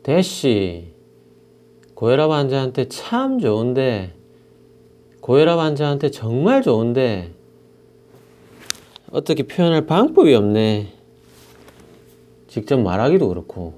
대시 고혈압 환자한테 참 좋은데, 고혈압 환자한테 정말 좋은데 어떻게 표현할 방법이 없네. 직접 말하기도 그렇고.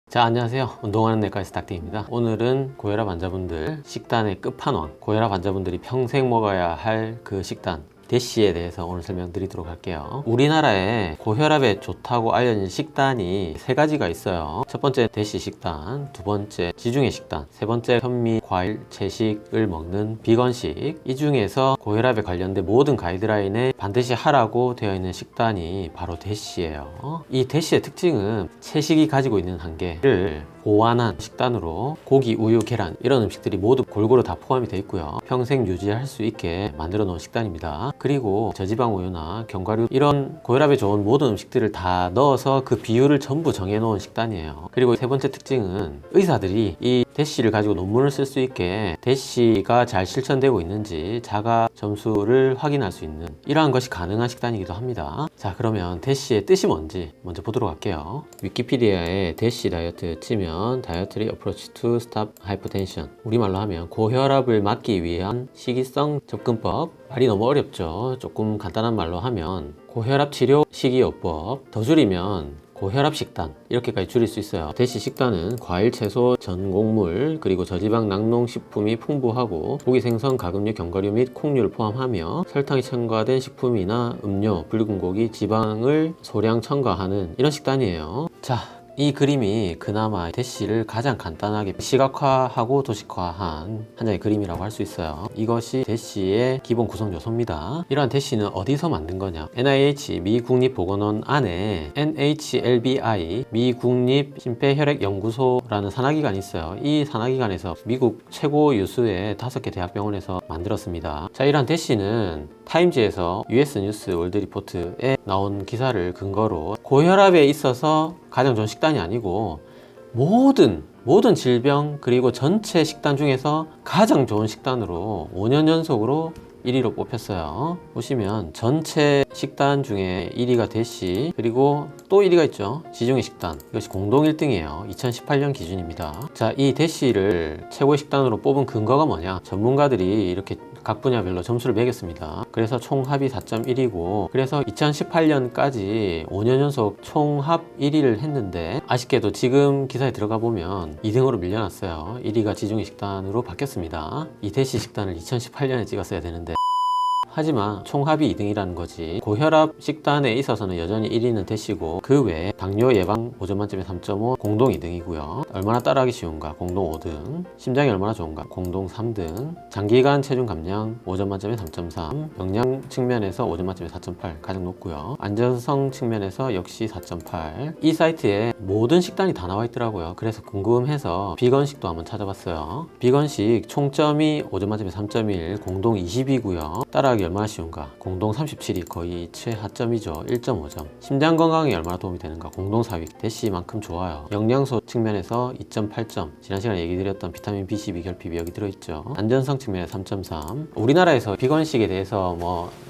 자, 안녕하세요. 운동하는 내과의사 닥터입니다. 오늘은 고혈압 환자분들 식단의 끝판왕, 고혈압 환자분들이 평생 먹어야 할 그 식단 대시에 대해서 오늘 설명드리도록 할게요. 우리나라에 고혈압에 좋다고 알려진 식단이 세 가지가 있어요. 첫 번째 대시 식단, 두 번째 지중해 식단, 세 번째 현미, 과일, 채식을 먹는 비건식. 이 중에서 고혈압에 관련된 모든 가이드라인에 반드시 하라고 되어 있는 식단이 바로 대시예요. 이 대시의 특징은 채식이 가지고 있는 한계를 보완한 식단으로 고기, 우유, 계란 이런 음식들이 모두 골고루 다 포함이 되어 있고요. 평생 유지할 수 있게 만들어 놓은 식단입니다. 그리고 저지방 우유나 견과류 이런 고혈압에 좋은 모든 음식들을 다 넣어서 그 비율을 전부 정해 놓은 식단이에요. 그리고 세 번째 특징은 의사들이 이 대시를 가지고 논문을 쓸 수 있게 대시가 잘 실천되고 있는지 자가 점수를 확인할 수 있는 이러한 것이 가능한 식단이기도 합니다. 자, 그러면 대시의 뜻이 뭔지 먼저 보도록 할게요. 위키피디아에 대시 다이어트 치면 다이어트리 어프로치 투 스탑 하이퍼텐션, 우리말로 하면 고혈압을 막기 위한 식이성 접근법. 말이 너무 어렵죠. 조금 간단한 말로 하면 고혈압 치료 식이요법, 더 줄이면 고혈압 식단, 이렇게까지 줄일 수 있어요. 대시 식단은 과일, 채소, 전곡물, 그리고 저지방 낙농식품이 풍부하고 고기, 생선, 가금류, 견과류 및 콩류를 포함하며 설탕이 첨가된 식품이나 음료, 붉은 고기, 지방을 소량 첨가하는 이런 식단이에요. 자, 이 그림이 그나마 대시를 가장 간단하게 시각화하고 도식화한 한 장의 그림이라고 할 수 있어요. 이것이 대시의 기본 구성 요소입니다. 이러한 대시는 어디서 만든 거냐? NIH 미국립보건원 안에 NHLBI 미국립심폐혈액연구소라는 산하기관이 있어요. 이 산하기관에서 미국 최고 유수의 5개 대학병원에서 만들었습니다. 자, 이러한 대시는 타임지에서 US 뉴스 월드 리포트에 나온 기사를 근거로 고혈압에 있어서 가장 좋은 식단이 아니고 모든 질병 그리고 전체 식단 중에서 가장 좋은 식단으로 5년 연속으로 1위로 뽑혔어요. 보시면 전체 식단 중에 1위가 대시, 그리고 또 1위가 있죠. 지중해 식단. 이것이 공동 1등이에요. 2018년 기준입니다. 자, 이 대시를 최고의 식단으로 뽑은 근거가 뭐냐? 전문가들이 이렇게 각 분야별로 점수를 매겼습니다. 그래서 총합이 4.1이고, 그래서 2018년까지 5년 연속 총합 1위를 했는데, 아쉽게도 지금 기사에 들어가 보면 2등으로 밀려났어요. 1위가 지중해 식단으로 바뀌었습니다. 이 대시 식단을 2018년에 찍었어야 되는데, 하지만 총합이 2등이라는 거지. 고혈압 식단에 있어서는 여전히 1위는 대시고, 그 외에 당뇨 예방 5점 만점에 3.5 공동 2등이고요. 얼마나 따라하기 쉬운가? 공동 5등. 심장이 얼마나 좋은가? 공동 3등. 장기간 체중 감량 5점 만점에 3.3. 영양 측면에서 5점 만점에 4.8 가장 높고요. 안전성 측면에서 역시 4.8. 이 사이트에 모든 식단이 다 나와 있더라고요. 그래서 궁금해서 비건식도 한번 찾아봤어요. 비건식 총점이 5점 만점에 3.1, 공동 20이고요. 따라하기 얼마나 쉬운가? 공동 37이 거의 최하점이죠. 1.5점. 심장 건강에 얼마나 도움이 되는가? 공동 4위. 대시만큼 좋아요. 영양소 측면에서 2.8점. 지난 시간에 얘기 드렸던 비타민 B12 결핍이 여기 들어있죠. 안전성 측면에서 3.3. 우리나라에서 비건식에 대해서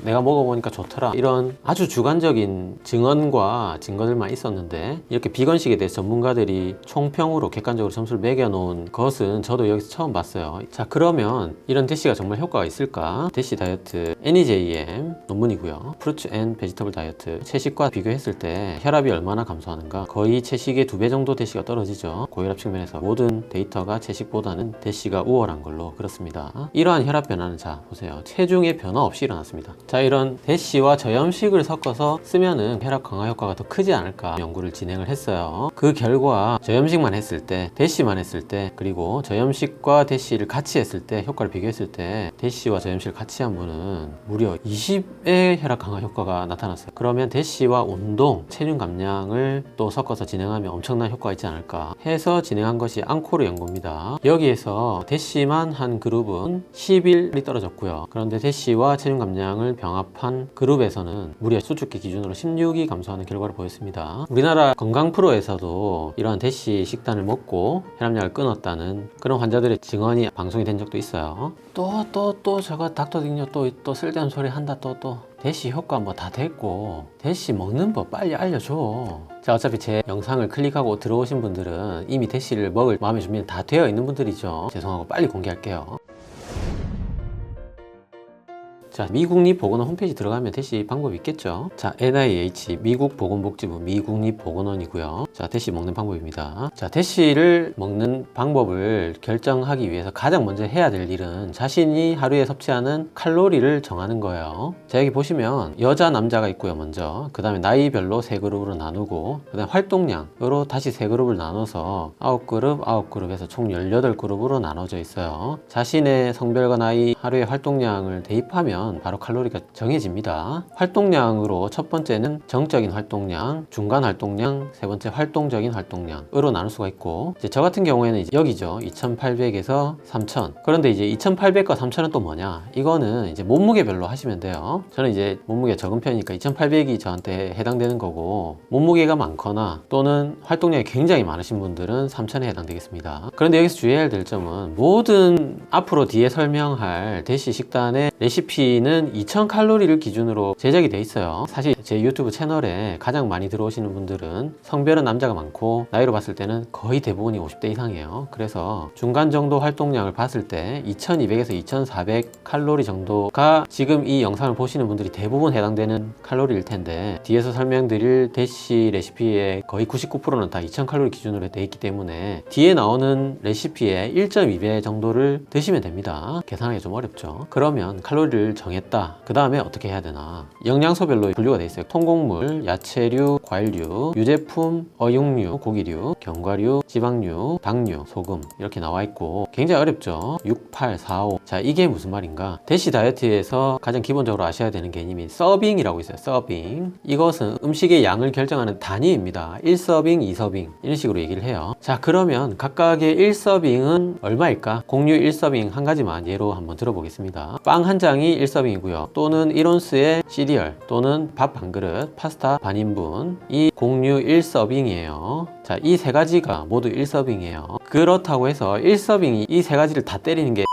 내가 먹어보니까 좋더라, 이런 아주 주관적인 증언과 증거들만 있었는데, 이렇게 비건식에 대해서 전문가들이 총평으로 객관적으로 점수를 매겨놓은 것은 저도 여기서 처음 봤어요. 자, 그러면 이런 대시가 정말 효과가 있을까? 대시 다이어트 NEJM 논문이고요. 프루츠 앤 베지터블 다이어트, 채식과 비교했을 때 혈압이 얼마나 감소하는가? 거의 채식의 2배 정도 대시가 떨어지죠. 고혈압 측면에서 모든 데이터가 채식보다는 대시가 우월한 걸로 그렇습니다. 이러한 혈압 변화는, 자 보세요, 체중의 변화 없이 일어났습니다. 자, 이런 대시와 저염식을 섞어서 쓰면은 혈압 강화 효과가 더 크지 않을까 연구를 진행을 했어요. 그 결과 저염식만 했을 때, 대시만 했을 때, 그리고 저염식과 대시를 같이 했을 때, 효과를 비교했을 때 대시와 저염식을 같이 한 분은 무려 20의 혈압 강화 효과가 나타났어요. 그러면 대시와 운동, 체중 감량을 또 섞어서 진행하면 엄청난 효과가 있지 않을까 해서 진행한 것이 앙코르 연구입니다. 여기에서 대시만 한 그룹은 11이 떨어졌고요. 그런데 대시와 체중 감량을 병합한 그룹에서는 무려 수축기 기준으로 16이 감소하는 결과를 보였습니다. 우리나라 건강 프로에서도 이러한 대시 식단을 먹고 혈압약을 끊었다는 그런 환자들의 증언이 방송이 된 적도 있어요. 또 저거 닥터 딩요 또 쓸데없는 소리 한다. 또 대시 효과 뭐 다 됐고 대시 먹는 법 빨리 알려줘. 자, 어차피 제 영상을 클릭하고 들어오신 분들은 이미 대시를 먹을 마음의 준비는 다 되어 있는 분들이죠. 죄송하고 빨리 공개할게요. 자, 미국립보건원 홈페이지 들어가면 대시 방법이 있겠죠. 자, NIH 미국보건복지부 미국립보건원이고요. 자, 대시 먹는 방법입니다. 자, 대시를 먹는 방법을 결정하기 위해서 가장 먼저 해야 될 일은 자신이 하루에 섭취하는 칼로리를 정하는 거예요. 자, 여기 보시면 여자 남자가 있고요. 먼저 그 다음에 나이별로 세 그룹으로 나누고 그 다음에 활동량으로 다시 세 그룹을 나눠서 9그룹에서 총 18그룹으로 나눠져 있어요. 자신의 성별과 나이, 하루의 활동량을 대입하면 바로 칼로리가 정해집니다. 활동량으로 첫 번째는 정적인 활동량, 중간 활동량, 세 번째 활동적인 활동량으로 나눌 수가 있고, 이제 저 같은 경우에는 이제 여기죠. 2800에서 3000. 그런데 이제 2800과 3000은 또 뭐냐? 이거는 이제 몸무게별로 하시면 돼요. 저는 이제 몸무게 적은 편이니까 2800이 저한테 해당되는 거고, 몸무게가 많거나 또는 활동량이 굉장히 많으신 분들은 3000에 해당되겠습니다. 그런데 여기서 주의해야 될 점은 모든 앞으로 뒤에 설명할 대시 식단의 레시피는 2000칼로리를 기준으로 제작이 돼 있어요. 사실 제 유튜브 채널에 가장 많이 들어오시는 분들은 성별은 남자가 많고 나이로 봤을 때는 거의 대부분이 50대 이상이에요. 그래서 중간 정도 활동량을 봤을 때 2200에서 2400칼로리 정도가 지금 이 영상을 보시는 분들이 대부분 해당되는 칼로리일 텐데, 뒤에서 설명드릴 대시 레시피의 거의 99%는 다 2000칼로리 기준으로 돼 있기 때문에 뒤에 나오는 레시피의 1.2배 정도를 드시면 됩니다. 계산하기 좀 어렵죠. 그러면 칼로리를 정했다. 그 다음에 어떻게 해야 되나? 영양소별로 분류가 돼 있어요. 통곡물, 야채류, 과일류, 유제품, 어육류, 고기류, 견과류, 지방류, 당류, 소금 이렇게 나와 있고 굉장히 어렵죠. 6, 8, 4, 5. 자, 이게 무슨 말인가? 대시 다이어트에서 가장 기본적으로 아셔야 되는 개념이 서빙이라고 있어요. 서빙. 이것은 음식의 양을 결정하는 단위입니다. 1서빙, 2서빙 이런 식으로 얘기를 해요. 자, 그러면 각각의 1서빙은 얼마일까? 공유 1서빙 한 가지만 예로 한번 들어보겠습니다. 빵 한 장이 1서빙이고요. 또는 1온스의 시리얼 또는 밥 한 그릇, 파스타 반 인분, 이 공유 1서빙이에요. 자, 이 세 가지가 모두 1서빙이에요. 그렇다고 해서 1서빙이 이 세 가지를 다 때리는 게,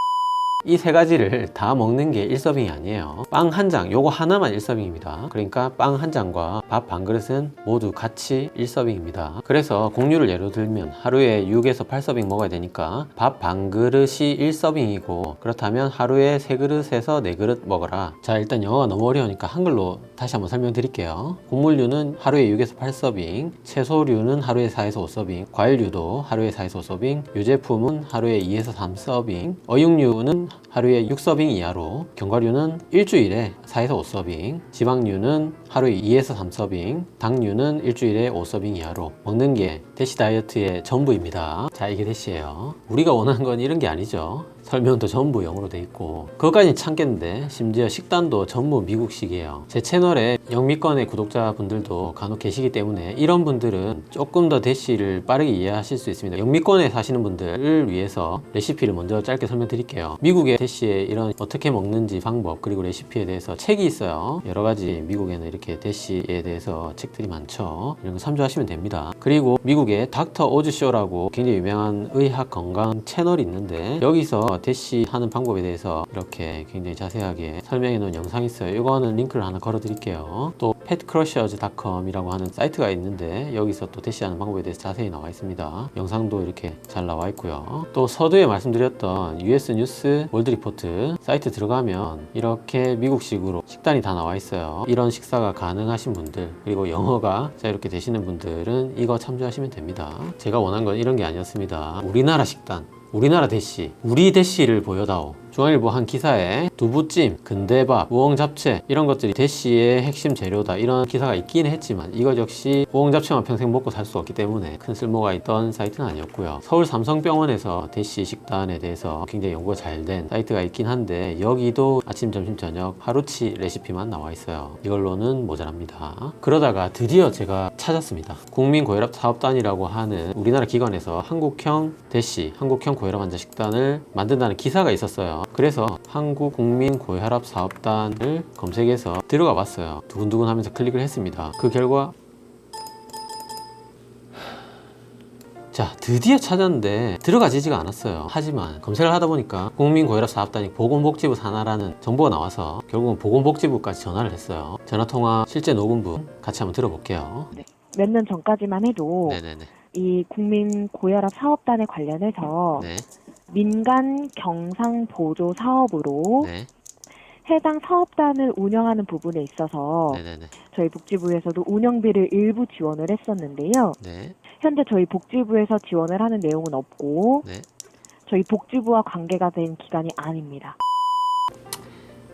이 세 가지를 다 먹는 게 1서빙이 아니에요. 빵 한 장, 요거 하나만 1서빙입니다. 그러니까 빵 한 장과 밥 반 그릇은 모두 같이 1서빙입니다. 그래서 공유를 예로 들면 하루에 6에서 8서빙 먹어야 되니까 밥 반 그릇이 1서빙이고, 그렇다면 하루에 3그릇에서 4그릇 먹어라. 자, 일단 영어가 너무 어려우니까 한글로 다시 한번 설명드릴게요. 곡물류는 하루에 6에서 8서빙, 채소류는 하루에 4에서 5서빙, 과일류도 하루에 4에서 5서빙, 유제품은 하루에 2에서 3서빙, 어육류는 하루에 6서빙 이하로, 견과류는 일주일에 4에서 5서빙, 지방류는 하루에 2에서 3서빙, 당류는 일주일에 5서빙 이하로 먹는 게 대시 다이어트의 전부입니다. 자, 이게 대시예요. 우리가 원하는 건 이런 게 아니죠. 설명도 전부 영어로 돼 있고 그것까지 참겠는데 심지어 식단도 전부 미국식이에요. 제 채널에 영미권의 구독자분들도 간혹 계시기 때문에 이런 분들은 조금 더 대시를 빠르게 이해하실 수 있습니다. 영미권에 사시는 분들을 위해서 레시피를 먼저 짧게 설명드릴게요. 미국의 대시의 이런 어떻게 먹는지 방법 그리고 레시피에 대해서 책이 있어요. 여러 가지 미국에는 이렇게 대시에 대해서 책들이 많죠. 이런 거 참조하시면 됩니다. 그리고 미국의 닥터 오즈 쇼라고 굉장히 유명한 의학 건강 채널이 있는데 여기서 대시 하는 방법에 대해서 이렇게 굉장히 자세하게 설명해 놓은 영상이 있어요. 이거는 링크를 하나 걸어 드릴게요. 또 petcrushers.com 이라고 하는 사이트가 있는데 여기서 또 대시 하는 방법에 대해서 자세히 나와 있습니다. 영상도 이렇게 잘 나와 있고요. 또 서두에 말씀드렸던 US 뉴스 월드 리포트 사이트 들어가면 이렇게 미국식으로 식단이 다 나와 있어요. 이런 식사가 가능하신 분들 그리고 영어가 자유롭게 되시는 분들은 이거 참조하시면 됩니다. 제가 원한 건 이런 게 아니었습니다. 우리나라 식단, 우리나라 대시, 우리 대시를 보여다오. 중앙일보 한 기사에 두부찜, 근대밥, 우엉잡채 이런 것들이 대시의 핵심 재료다 이런 기사가 있긴 했지만 이것 역시 우엉잡채만 평생 먹고 살 수 없기 때문에 큰 쓸모가 있던 사이트는 아니었고요. 서울 삼성병원에서 대시 식단에 대해서 굉장히 연구가 잘 된 사이트가 있긴 한데 여기도 아침, 점심, 저녁 하루치 레시피만 나와 있어요. 이걸로는 모자랍니다. 그러다가 드디어 제가 찾았습니다. 국민고혈압 사업단이라고 하는 우리나라 기관에서 한국형 대시, 한국형 고혈압 환자 식단을 만든다는 기사가 있었어요. 그래서 한국국민고혈압 사업단을 검색해서 들어가 봤어요. 두근두근 하면서 클릭을 했습니다. 그 결과 자, 드디어 찾았는데 들어가지지가 않았어요. 하지만 검색을 하다 보니까 국민고혈압사업단이 보건복지부 산하라는 정보가 나와서 결국은 보건복지부까지 전화를 했어요. 전화통화 실제 녹음부 같이 한번 들어볼게요. 네. 몇 년 전까지만 해도 네네네. 이 국민고혈압 사업단에 관련해서 네. 민간 경상 보조 사업으로 네. 해당 사업단을 운영하는 부분에 있어서 네네네. 저희 복지부에서도 운영비를 일부 지원을 했었는데요. 네. 현재 저희 복지부에서 지원을 하는 내용은 없고 네. 저희 복지부와 관계가 된 기관이 아닙니다.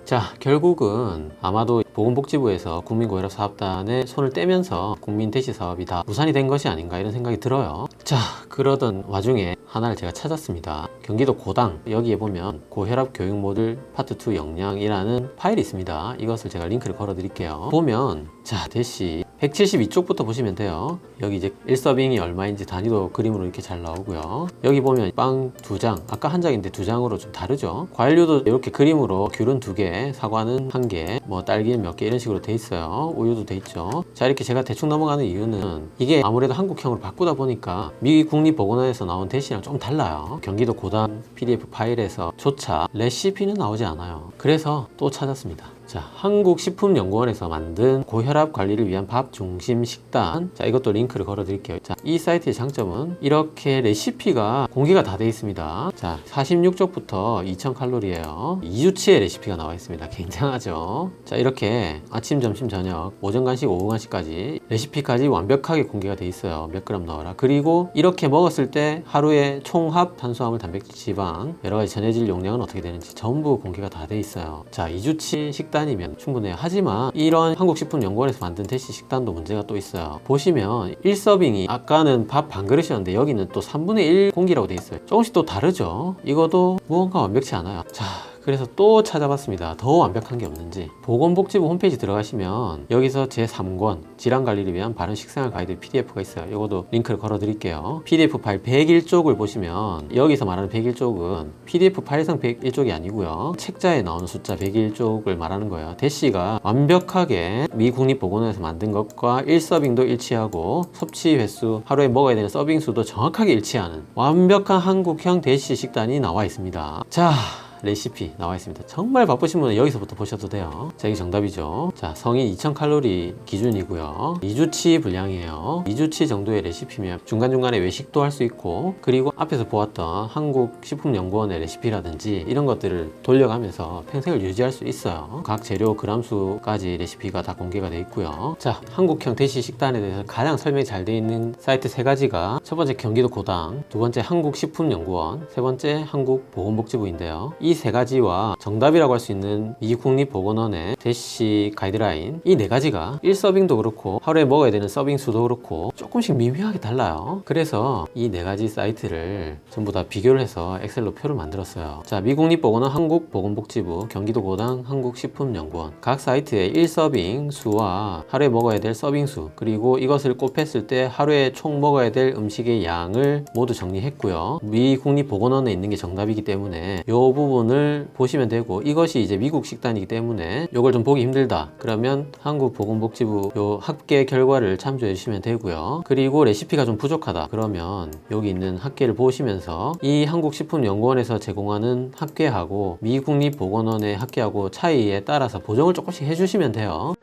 자, 결국은 아마도 보건복지부에서 국민고혈압사업단에 손을 떼면서 국민대시 사업이 다 무산이 된 것이 아닌가 이런 생각이 들어요. 자, 그러던 와중에 하나를 제가 찾았습니다. 경기도 고당, 여기에 보면 고혈압 교육 모듈 파트 2 역량이라는 파일이 있습니다. 이것을 제가 링크를 걸어 드릴게요. 보면 자, 대시 172쪽부터 보시면 돼요. 여기 이제 1서빙이 얼마인지 단위도 그림으로 이렇게 잘 나오고요. 여기 보면 빵 2장, 아까 한 장인데 2장으로 좀 다르죠. 과일류도 이렇게 그림으로 귤은 2개, 사과는 1개, 뭐 딸기는 몇 개 이런 식으로 돼 있어요. 우유도 돼 있죠. 자, 이렇게 제가 대충 넘어가는 이유는 이게 아무래도 한국형으로 바꾸다 보니까 미 국립보건원에서 나온 대시랑 좀 달라요. 경기도 고당 PDF 파일에서 조차 레시피는 나오지 않아요. 그래서 또 찾았습니다. 자, 한국식품연구원에서 만든 고혈압 관리를 위한 밥 중심 식단. 자, 이것도 링크를 걸어 드릴게요. 자, 이 사이트의 장점은 이렇게 레시피가 공개가 다 되어 있습니다. 자, 46쪽부터 2000칼로리예요. 2주치의 레시피가 나와 있습니다. 굉장하죠? 자, 이렇게 아침, 점심, 저녁, 오전 간식, 오후 간식까지 레시피까지 완벽하게 공개가 되어 있어요. 몇 그램 넣어라. 그리고 이렇게 먹었을 때 하루에 총합 탄수화물, 단백질, 지방, 여러 가지 전해질 용량은 어떻게 되는지 전부 공개가 다 되어 있어요. 자, 2주치 식단이면 충분해요. 하지만 이런 한국식품연구원에서 만든 대시 식단도 문제가 또 있어요. 보시면 1서빙이 아까는 밥 반 그릇이었는데 여기는 또 3분의 1 공기라고 돼 있어요. 조금씩 또 다르죠. 이것도 무언가 완벽치 않아요. 자, 그래서 또 찾아봤습니다. 더 완벽한 게 없는지. 보건복지부 홈페이지 들어가시면 여기서 제3권 질환관리를 위한 바른 식생활 가이드 PDF가 있어요. 이것도 링크를 걸어 드릴게요. PDF 파일 101쪽을 보시면 여기서 말하는 101쪽은 PDF 파일상 101쪽이 아니고요. 책자에 나오는 숫자 101쪽을 말하는 거예요. 대시가 완벽하게 미 국립보건원에서 만든 것과 1서빙도 일치하고 섭취 횟수, 하루에 먹어야 되는 서빙 수도 정확하게 일치하는 완벽한 한국형 대시 식단이 나와 있습니다. 자, 레시피 나와 있습니다. 정말 바쁘신 분은 여기서부터 보셔도 돼요. 자, 이게 정답이죠. 자, 성인 2000칼로리 기준이고요. 2주치 분량이에요. 2주치 정도의 레시피면 중간중간에 외식도 할 수 있고, 그리고 앞에서 보았던 한국식품연구원의 레시피라든지 이런 것들을 돌려가면서 평생을 유지할 수 있어요. 각 재료 그람수까지 레시피가 다 공개가 되어 있고요. 자, 한국형 대시 식단에 대해서 가장 설명이 잘 되어 있는 사이트 3가지가 첫 번째 경기도 고당, 두 번째 한국식품연구원, 세 번째 한국보건복지부인데요. 이 3가지와 정답이라고 할 수 있는 미 국립보건원의 대시 가이드라인, 이 4가지가 1서빙도 그렇고 하루에 먹어야 되는 서빙 수도 그렇고 조금씩 미묘하게 달라요. 그래서 이 4가지 사이트를 전부 다 비교를 해서 엑셀로 표를 만들었어요. 자, 미 국립보건원, 한국보건복지부, 경기도 고당, 한국식품연구원 각 사이트의 1서빙 수와 하루에 먹어야 될 서빙 수, 그리고 이것을 곱했을 때 하루에 총 먹어야 될 음식의 양을 모두 정리했고요. 미 국립보건원에 있는 게 정답이기 때문에 이 부분을 보시면 되고, 이것이 이제 미국 식단이기 때문에 이걸 좀 보기 힘들다 그러면 한국보건복지부 요 합계 결과를 참조해 주시면 되고요. 그리고 레시피가 좀 부족하다 그러면 여기 있는 합계를 보시면서 이 한국식품연구원에서 제공하는 합계하고 미 국립보건원의 합계하고 차이에 따라서 보정을 조금씩 해주시면 돼요.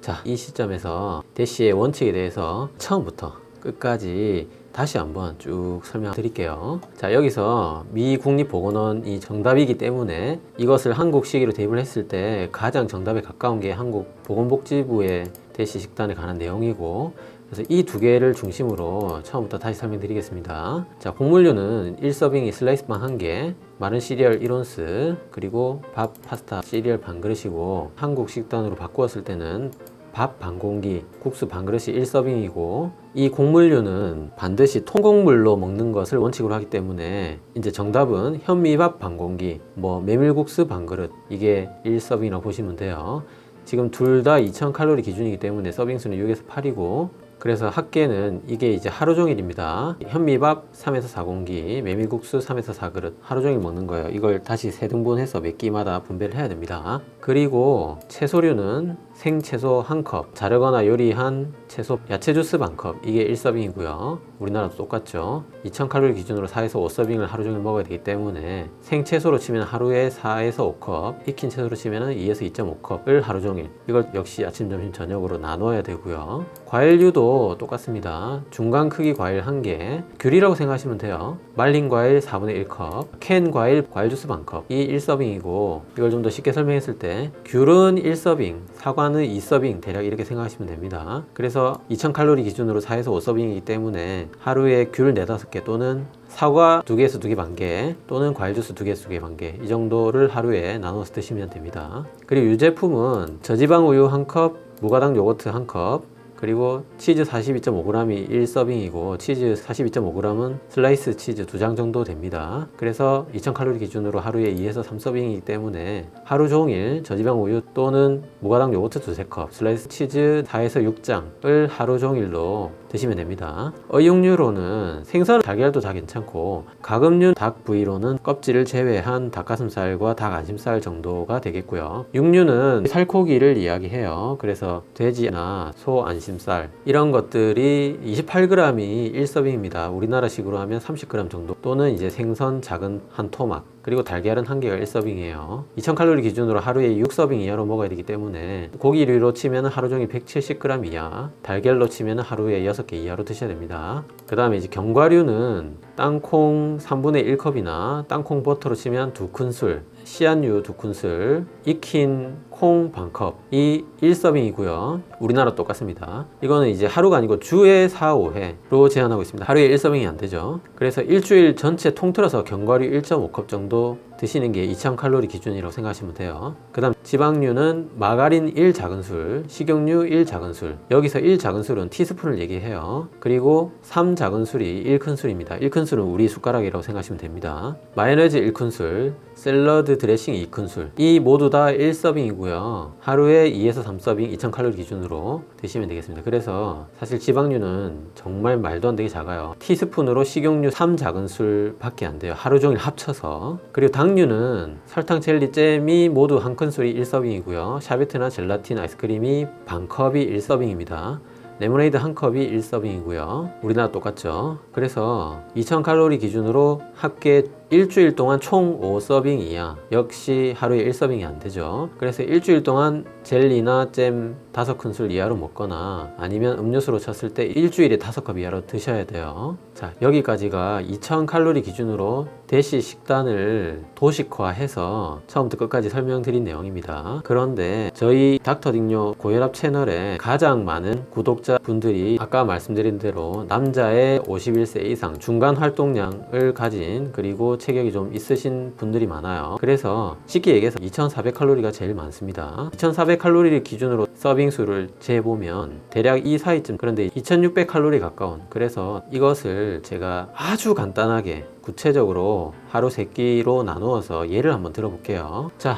자, 이 시점에서 대시의 원칙에 대해서 처음부터 끝까지 다시 한번 쭉 설명드릴게요. 자, 여기서 미 국립보건원이 정답이기 때문에 이것을 한국식으로 대입을 했을 때 가장 정답에 가까운 게 한국보건복지부의 대시 식단에 관한 내용이고, 그래서 이 2개를 중심으로 처음부터 다시 설명드리겠습니다. 자, 곡물류는 1서빙이 슬라이스빵 1개, 마른 시리얼 1온스, 그리고 밥, 파스타, 시리얼 반 그릇이고, 한국 식단으로 바꾸었을 때는 밥 반 공기, 국수 반 그릇이 1서빙이고, 이 곡물류는 반드시 통곡물로 먹는 것을 원칙으로 하기 때문에 이제 정답은 현미밥 반 공기, 뭐 메밀국수 반 그릇, 이게 1서빙이라고 보시면 돼요. 지금 둘 다 2000칼로리 기준이기 때문에 서빙수는 6에서 8이고, 그래서 합계는 이게 이제 하루 종일입니다. 현미밥 3에서 4공기, 메밀국수 3에서 4그릇 하루 종일 먹는 거예요. 이걸 다시 3등분해서 몇 끼마다 분배를 해야 됩니다. 그리고 채소류는 생채소 1컵, 자르거나 요리한 채소 채소 야채 주스 반컵, 이게 1서빙이고요. 우리나라도 똑같죠. 2000칼로리 기준으로 4에서 5서빙을 하루 종일 먹어야 되기 때문에 생채소로 치면 하루에 4에서 5컵, 익힌 채소로 치면 2에서 2.5컵을 하루 종일, 이걸 역시 아침, 점심, 저녁으로 나눠야 되고요. 과일류도 똑같습니다. 중간 크기 과일 1개, 귤이라고 생각하시면 돼요. 말린 과일 4분의 1컵, 캔 과일, 과일 주스 반컵, 이 1서빙이고, 이걸 좀 더 쉽게 설명했을 때 귤은 1서빙, 사과는 2서빙, 대략 이렇게 생각하시면 됩니다. 그래서 2000칼로리 기준으로 4에서 5서빙이기 때문에 하루에 귤 4, 5개 또는 사과 2개에서 2개 반 개 또는 과일 주스 2개에서 2개 반 개, 이 정도를 하루에 나눠서 드시면 됩니다. 그리고 유제품은 저지방 우유 1컵, 무가당 요거트 1컵, 그리고 치즈 42.5g이 1서빙이고 치즈 42.5g은 슬라이스 치즈 2장 정도 됩니다. 그래서 2000칼로리 기준으로 하루에 2에서 3서빙이기 때문에 하루 종일 저지방 우유 또는 무가당 요거트 2-3컵, 슬라이스 치즈 4에서 6장을 하루 종일로 드시면 됩니다. 어육류로는 생선, 달걀도 다 괜찮고, 가금류 닭 부위로는 껍질을 제외한 닭가슴살과 닭 안심살 정도가 되겠고요. 육류는 살코기를 이야기해요. 그래서 돼지나 소 안심살, 이런 것들이 28g이 1서빙입니다. 우리나라식으로 하면 30g 정도, 또는 이제 생선 작은 한 토막, 그리고 달걀은 1개가 1서빙이에요. 2000칼로리 기준으로 하루에 6서빙 이하로 먹어야 되기 때문에 고기류로 치면 하루 종일 170g 이하, 달걀로 치면 하루에 6개 이하로 드셔야 됩니다. 그 다음에 이제 견과류는 땅콩 3분의 1컵이나 땅콩 버터로 치면 2큰술, 씨앗류 2큰술, 익힌 콩 반컵, 이 1서빙이고요. 우리나라 똑같습니다. 이거는 이제 하루가 아니고 주에 4, 5회로 제한하고 있습니다. 하루에 1서빙이 안 되죠. 그래서 일주일 전체 통틀어서 견과류 1.5컵 정도 드시는 게 2000칼로리 기준이라고 생각하시면 돼요. 그 다음 지방류는 마가린 1작은술, 식용유 1작은술, 여기서 1작은술은 티스푼을 얘기해요. 그리고 3작은술이 1큰술입니다. 1큰술은 우리 숟가락이라고 생각하시면 됩니다. 마요네즈 1큰술, 샐러드 드레싱 2큰술, 이 모두 다 1서빙이고요. 하루에 2에서 3서빙 2000칼로리 기준으로 드시면 되겠습니다. 그래서 사실 지방류는 정말 말도 안 되게 작아요. 티스푼으로 식용유 3작은술 밖에 안 돼요. 하루 종일 합쳐서. 그리고 당류는 설탕, 젤리, 잼이 모두 1큰술이 1서빙이고요. 샤베트나 젤라틴, 아이스크림이 반컵이 1서빙입니다. 레모네이드 1컵이 1서빙이고요. 우리나라 똑같죠. 그래서 2000칼로리 기준으로 합계 일주일 동안 총 5서빙 이하, 역시 하루에 1서빙이 안 되죠. 그래서 일주일 동안 젤리나 잼 5큰술 이하로 먹거나 아니면 음료수로 쳤을 때 일주일에 5컵 이하로 드셔야 돼요. 자, 여기까지가 2000칼로리 기준으로 대시 식단을 도식화해서 처음부터 끝까지 설명드린 내용입니다. 그런데 저희 닥터딩요 고혈압 채널에 가장 많은 구독자분들이 아까 말씀드린 대로 남자의 51세 이상, 중간 활동량을 가진, 그리고 체격이 좀 있으신 분들이 많아요. 그래서 쉽게 얘기해서 2400칼로리가 제일 많습니다. 2400칼로리를 기준으로 서빙 수를 재보면 대략 이 사이쯤, 그런데 2600칼로리 가까운, 그래서 이것을 제가 아주 간단하게 구체적으로 하루 3끼로 나누어서 예를 한번 들어볼게요. 자,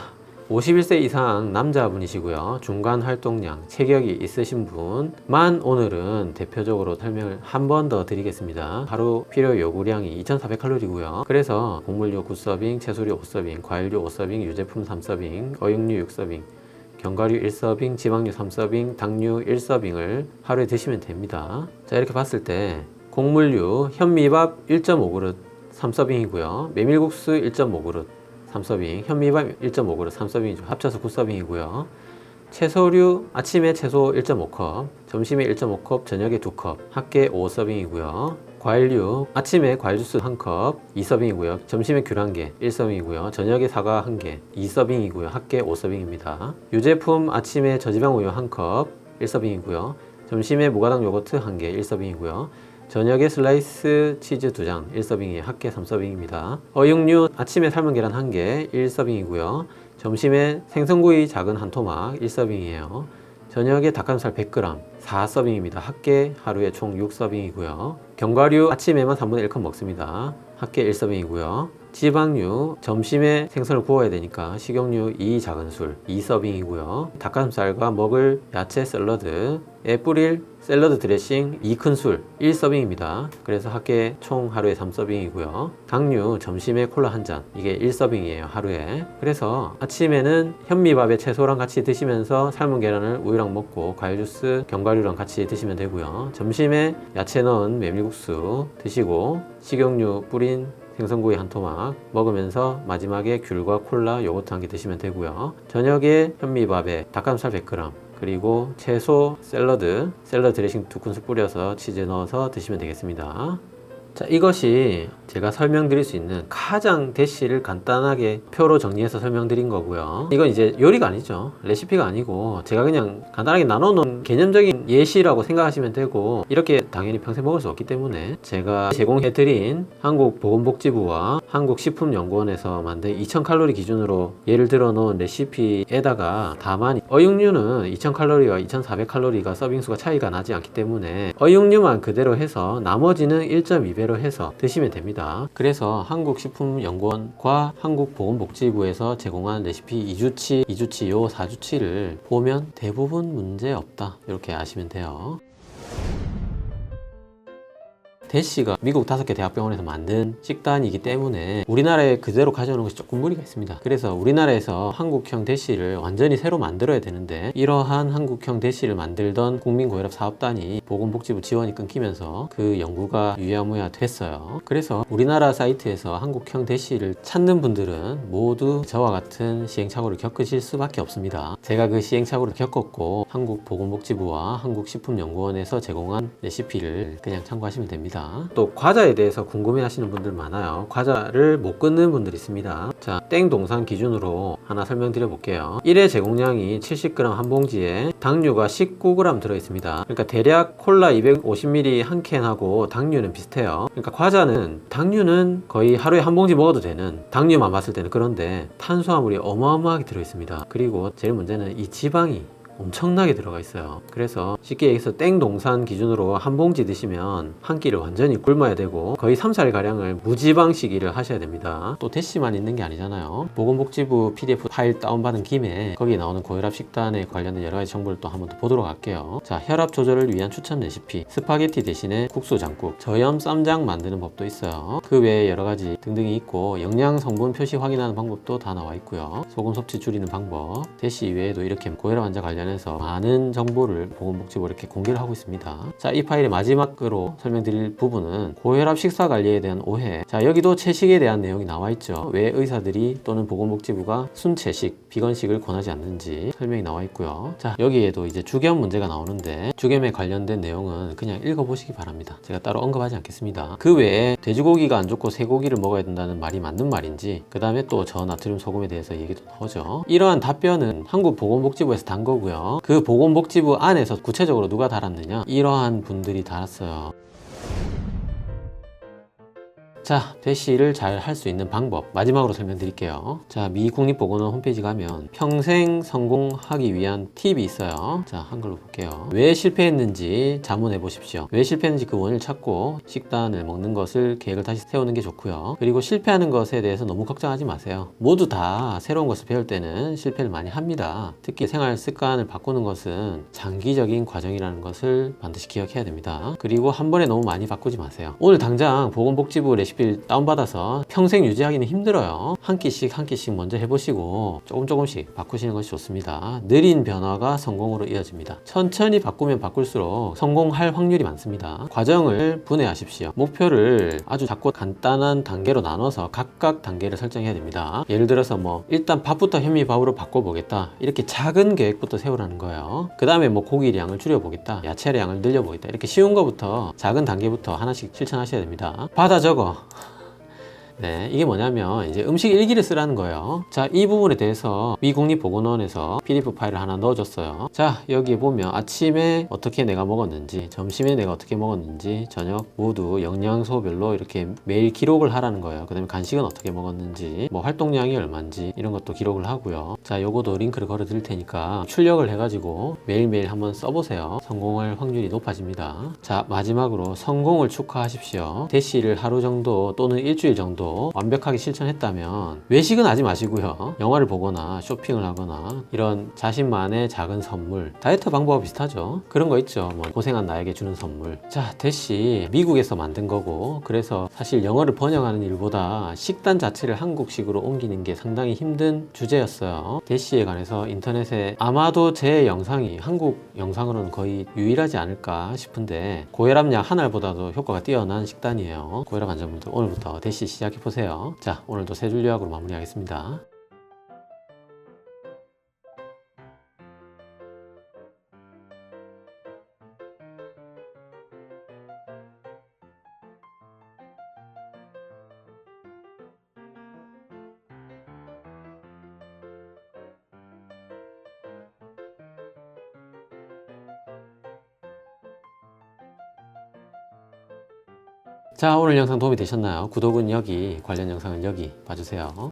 51세 이상 남자분이시고요. 중간 활동량, 체격이 있으신 분만 오늘은 대표적으로 설명을 한 번 더 드리겠습니다. 하루 필요 요구량이 2400칼로리고요. 그래서 곡물류 9서빙, 채소류 5서빙, 과일류 5서빙, 유제품 3서빙, 어육류 6서빙, 견과류 1서빙, 지방류 3서빙, 당류 1서빙을 하루에 드시면 됩니다. 자, 이렇게 봤을 때 곡물류 현미밥 1.5그릇 3서빙이고요. 메밀국수 1.5그릇 3서빙, 현미밥 1.5그릇 3서빙이죠. 합쳐서 9서빙이고요. 채소류 아침에 채소 1.5컵, 점심에 1.5컵, 저녁에 2컵, 합계 5서빙이고요. 과일류 아침에 과일 주스 1컵, 2서빙이고요. 점심에 귤 1개, 1서빙이고요. 저녁에 사과 1개, 2서빙이고요. 합계 5서빙입니다. 유제품 아침에 저지방 우유 1컵, 1서빙이고요. 점심에 무가당 요거트 1개, 1서빙이고요. 저녁에 슬라이스 치즈 2장, 1서빙이 합계 3서빙입니다. 어육류 아침에 삶은 계란 1개, 1서빙이고요. 점심에 생선구이 작은 한 토막, 1서빙이에요. 저녁에 닭가슴살 100g, 4서빙입니다. 합계 하루에 총 6서빙이고요. 견과류 아침에만 3분의 1컵 먹습니다. 합계 1서빙이고요. 지방류, 점심에 생선을 구워야 되니까 식용유 2 작은 술, 2서빙이고요. 닭가슴살과 먹을 야채 샐러드에 뿌릴 샐러드 드레싱 2큰 술 1서빙입니다. 그래서 합계 총 하루에 3서빙이고요. 당류 점심에 콜라 1잔, 이게 1서빙이에요 하루에. 그래서 아침에는 현미밥에 채소랑 같이 드시면서 삶은 계란을 우유랑 먹고 과일 주스, 견과류랑 같이 드시면 되고요. 점심에 야채 넣은 메밀국수 드시고 식용유 뿌린 생선구이 한 토막 먹으면서 마지막에 귤과 콜라, 요거트 한 개 드시면 되고요. 저녁에 현미밥에 닭가슴살 100g, 그리고 채소, 샐러드 드레싱 2큰술 뿌려서 치즈 넣어서 드시면 되겠습니다. 자, 이것이 제가 설명드릴 수 있는 가장 대시를 간단하게 표로 정리해서 설명드린 거고요. 이건 이제 요리가 아니죠. 레시피가 아니고 제가 그냥 간단하게 나눠놓은 개념적인 예시라고 생각하시면 되고, 이렇게 당연히 평생 먹을 수 없기 때문에 제가 제공해드린 한국보건복지부와 한국식품연구원에서 만든 2000칼로리 기준으로 예를 들어 놓은 레시피에다가, 다만 어육류는 2000칼로리와 2400칼로리가 서빙수가 차이가 나지 않기 때문에 어육류만 그대로 해서 나머지는 1.2배로 해서 드시면 됩니다. 그래서 한국식품연구원과 한국보건복지부에서 제공한 레시피 2주치, 요 4주치를 보면 대부분 문제 없다, 이렇게 아시면 돼요. 대시가 미국 5개 대학병원에서 만든 식단이기 때문에 우리나라에 그대로 가져오는 것이 조금 무리가 있습니다. 그래서 우리나라에서 한국형 대시를 완전히 새로 만들어야 되는데, 이러한 한국형 대시를 만들던 국민고혈압 사업단이 보건복지부 지원이 끊기면서 그 연구가 유야무야 됐어요. 그래서 우리나라 사이트에서 한국형 대시를 찾는 분들은 모두 저와 같은 시행착오를 겪으실 수밖에 없습니다. 제가 그 시행착오를 겪었고 한국보건복지부와 한국식품연구원에서 제공한 레시피를 그냥 참고하시면 됩니다. 또 과자에 대해서 궁금해 하시는 분들 많아요. 과자를 못 끊는 분들이 있습니다. 자, 땡동산 기준으로 하나 설명드려 볼게요. 1회 제공량이 70g 한 봉지에 당류가 19g 들어 있습니다. 그러니까 대략 콜라 250ml 한 캔하고 당류는 비슷해요. 그러니까 과자는, 당류는 거의 하루에 한 봉지 먹어도 되는, 당류만 봤을 때는. 그런데 탄수화물이 어마어마하게 들어 있습니다. 그리고 제일 문제는 이 지방이 엄청나게 들어가 있어요. 그래서 쉽게 얘기해서 땡동산 기준으로 한 봉지 드시면 한 끼를 완전히 굶어야 되고 거의 3살 가량을 무지방식이를 하셔야 됩니다. 또 대시만 있는 게 아니잖아요. 보건복지부 PDF 파일 다운받은 김에 거기에 나오는 고혈압 식단에 관련된 여러 가지 정보를 또 한 번 더 보도록 할게요. 자, 혈압 조절을 위한 추천 레시피, 스파게티 대신에 국수 장국, 저염 쌈장 만드는 법도 있어요. 그 외에 여러 가지 등등이 있고, 영양 성분 표시 확인하는 방법도 다 나와 있고요. 소금 섭취 줄이는 방법, 대시 이외에도 이렇게 고혈압 환자 관련해서 많은 정보를 보건복지부 이렇게 공개를 하고 있습니다. 자, 이 파일의 마지막으로 설명드릴 부분은 고혈압 식사 관리에 대한 오해. 자, 여기도 채식에 대한 내용이 나와 있죠. 왜 의사들이 또는 보건복지부가 순채식, 비건식을 권하지 않는지 설명이 나와 있고요. 자, 여기에도 이제 주겸 문제가 나오는데, 주겸에 관련된 내용은 그냥 읽어보시기 바랍니다. 제가 따로 언급하지 않겠습니다. 그 외에 돼지고기가 안 좋고 쇠고기를 먹어야 된다는 말이 맞는 말인지, 그 다음에 또 저나트륨 소금에 대해서 얘기도 나오죠. 이러한 답변은 한국보건복지부에서 단 거고요. 그 보건복지부 안에서 구체적으로 누가 달았느냐, 이러한 분들이 달았어요. 자, 대시를 잘 할 수 있는 방법 마지막으로 설명드릴게요. 자, 미 국립보건원 홈페이지 가면 평생 성공하기 위한 팁이 있어요. 자, 한글로 볼게요. 왜 실패했는지 자문해 보십시오. 왜 실패했는지 그 원인을 찾고 식단을 먹는 것을 계획을 다시 세우는 게 좋고요. 그리고 실패하는 것에 대해서 너무 걱정하지 마세요. 모두 다 새로운 것을 배울 때는 실패를 많이 합니다. 특히 생활 습관을 바꾸는 것은 장기적인 과정이라는 것을 반드시 기억해야 됩니다. 그리고 한 번에 너무 많이 바꾸지 마세요. 오늘 당장 보건복지부 레시피를 다운받아서 평생 유지하기는 힘들어요. 한 끼씩 먼저 해보시고 조금씩 바꾸시는 것이 좋습니다. 느린 변화가 성공으로 이어집니다. 천천히 바꾸면 바꿀수록 성공할 확률이 많습니다. 과정을 분해하십시오. 목표를 아주 작고 간단한 단계로 나눠서 각각 단계를 설정해야 됩니다. 예를 들어서 일단 밥부터 현미밥으로 바꿔보겠다, 이렇게 작은 계획부터 세우라는 거예요. 그 다음에 고기 양을 줄여보겠다, 야채 양을 늘려보겠다, 이렇게 쉬운 거부터, 작은 단계부터 하나씩 실천하셔야 됩니다. 받아 적어. 네, 이게 뭐냐면 이제 음식 일기를 쓰라는 거예요. 자, 이 부분에 대해서 미 국립보건원에서 PDF 파일을 하나 넣어줬어요. 자, 여기 보면 아침에 어떻게 내가 먹었는지, 점심에 내가 어떻게 먹었는지, 저녁 모두 영양소별로 이렇게 매일 기록을 하라는 거예요. 그 다음에 간식은 어떻게 먹었는지, 활동량이 얼마인지 이런 것도 기록을 하고요. 자, 요거도 링크를 걸어 드릴 테니까 출력을 해가지고 매일매일 한번 써보세요. 성공할 확률이 높아집니다. 자, 마지막으로 성공을 축하하십시오. 대시를 하루 정도 또는 일주일 정도 방법도 완벽하게 실천했다면 외식은 하지 마시고요. 영화를 보거나 쇼핑을 하거나 이런 자신만의 작은 선물, 다이어트 방법과 비슷하죠. 그런 거 있죠. 뭐 고생한 나에게 주는 선물. 자, 대시 미국에서 만든 거고, 그래서 사실 영어를 번역하는 일보다 식단 자체를 한국식으로 옮기는 게 상당히 힘든 주제였어요. 대시에 관해서 인터넷에 아마도 제 영상이 한국 영상으로는 거의 유일하지 않을까 싶은데, 고혈압약 한 알보다도 효과가 뛰어난 식단이에요. 고혈압 환자분들 오늘부터 대시 시작해보세요. 자, 오늘도 세 줄 요약으로 마무리하겠습니다. 자, 오늘 영상 도움이 되셨나요? 구독은 여기, 관련 영상은 여기 봐주세요.